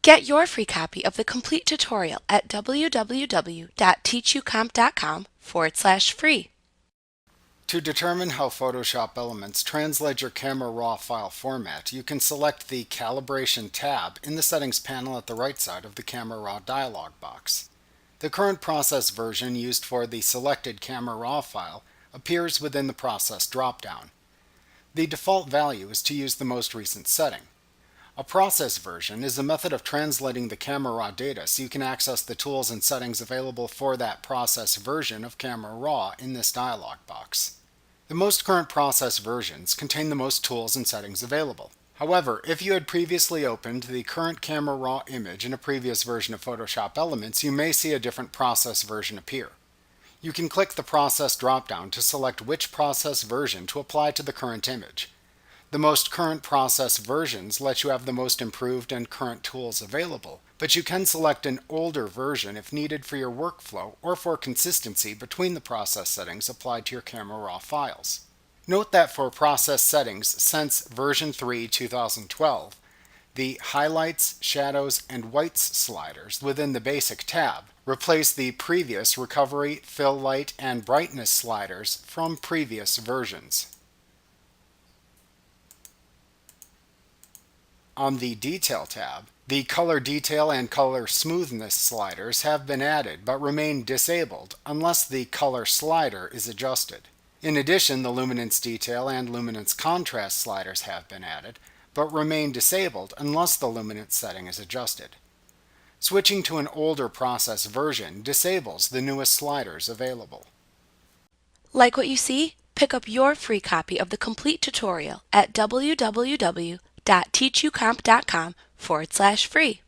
Get your free copy of the complete tutorial at www.teachucomp.com/free. To determine how Photoshop Elements translate your Camera Raw file format, you can select the Calibration tab in the Settings panel at the right side of the Camera Raw dialog box. The current process version used for the selected Camera Raw file appears within the Process dropdown. The default value is to use the most recent setting. A process version is a method of translating the Camera Raw data so you can access the tools and settings available for that process version of Camera Raw in this dialog box. The most current process versions contain the most tools and settings available. However, if you had previously opened the current Camera Raw image in a previous version of Photoshop Elements, you may see a different process version appear. You can click the Process dropdown to select which process version to apply to the current image. The most current process versions let you have the most improved and current tools available, but you can select an older version if needed for your workflow or for consistency between the process settings applied to your Camera Raw files. Note that for process settings since version 3 2012, the Highlights, Shadows, and Whites sliders within the Basic tab replace the previous Recovery, Fill Light, and Brightness sliders from previous versions. On the Detail tab, the Color Detail and Color Smoothness sliders have been added but remain disabled unless the color slider is adjusted. In addition, the Luminance Detail and Luminance Contrast sliders have been added but remain disabled unless the luminance setting is adjusted. Switching to an older process version disables the newest sliders available. Like what you see? Pick up your free copy of the complete tutorial at www.teachucomp.com/free.